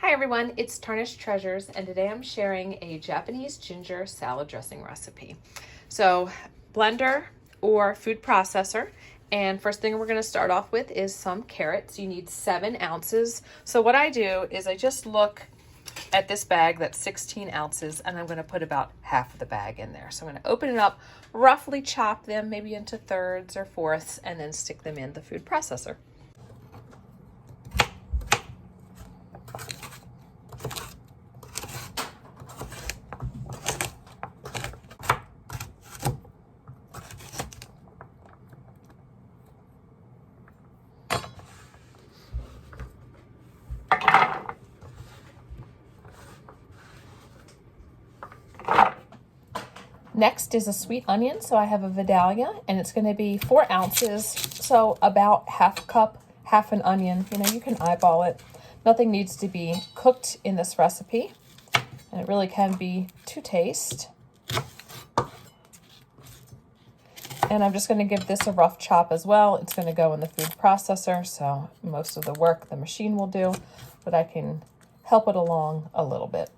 Hi everyone, it's Tarnished Treasures, and today I'm sharing a Japanese ginger salad dressing recipe. So, blender or food processor, and first thing we're going to start off with is some carrots. You need 7 ounces. So what I do is I just look at this bag that's 16 ounces, and I'm going to put about half of the bag in there. So I'm going to open it up, roughly chop them maybe into thirds or fourths, and then stick them in the food processor. Next is a sweet onion, so I have a Vidalia, and it's going to be 4 ounces, so about half cup, half an onion. You can eyeball it. Nothing needs to be cooked in this recipe, and it really can be to taste. And I'm just going to give this a rough chop as well. It's going to go in the food processor, so most of the work the machine will do, but I can help it along a little bit.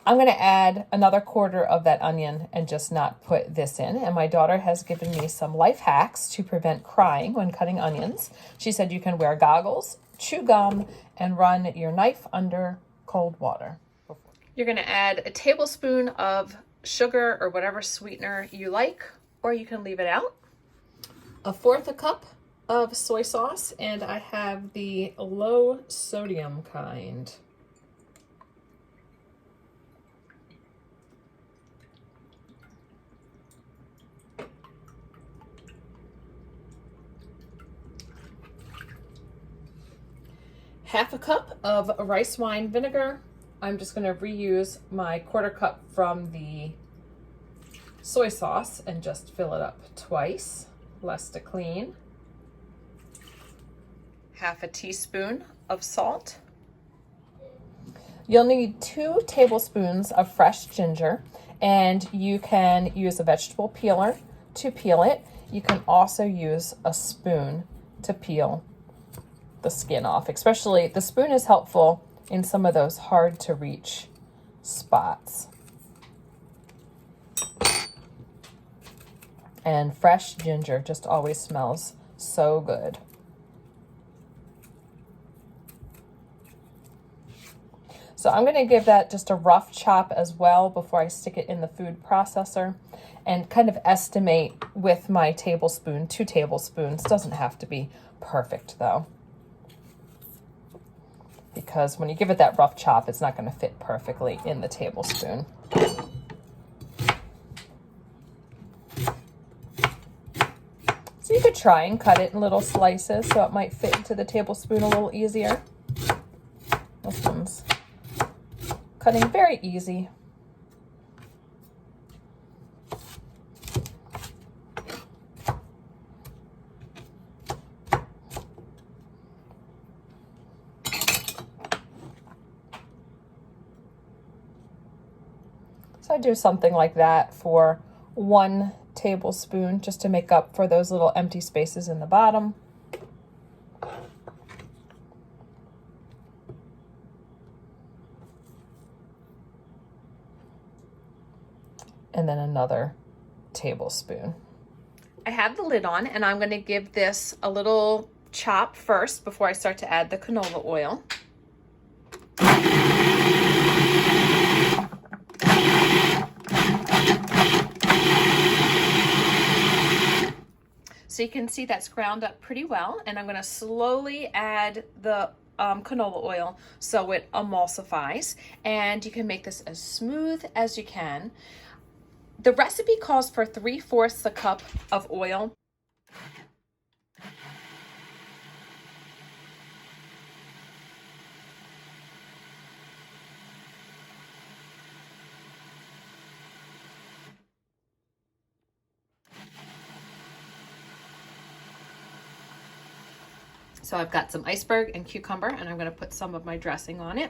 I'm going to add another quarter of that onion and just not put this in. And my daughter has given me some life hacks to prevent crying when cutting onions. She said you can wear goggles, chew gum, and run your knife under cold water. You're going to add a tablespoon of sugar or whatever sweetener you like, or you can leave it out. 1/4 cup of soy sauce, and I have the low sodium kind. Half a cup of rice wine vinegar. I'm just going to reuse my 1/4 cup from the soy sauce and just fill it up twice, less to clean. Half a teaspoon of salt. You'll need 2 tablespoons of fresh ginger, and you can use a vegetable peeler to peel it. You can also use a spoon to peel the skin off. Especially the spoon is helpful in some of those hard to reach spots. And fresh ginger just always smells so good. So I'm going to give that just a rough chop as well before I stick it in the food processor, and kind of estimate with my tablespoon, 2 tablespoons. Doesn't have to be perfect though, because when you give it that rough chop, it's not going to fit perfectly in the tablespoon. So you could try and cut it in little slices so it might fit into the tablespoon a little easier. This one's cutting very easy. So I do something like that for 1 tablespoon just to make up for those little empty spaces in the bottom. And then another tablespoon. I have the lid on, and I'm going to give this a little chop first before I start to add the canola oil. So you can see that's ground up pretty well, and I'm going to slowly add the canola oil so it emulsifies, and you can make this as smooth as you can. The recipe calls for 3/4 a cup of oil. So I've got some iceberg and cucumber, and I'm going to put some of my dressing on it.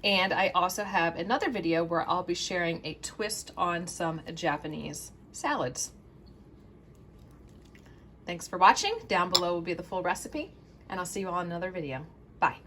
And I also have another video where I'll be sharing a twist on some Japanese salads. Thanks for watching. Down below will be the full recipe, and I'll see you all in another video. Bye.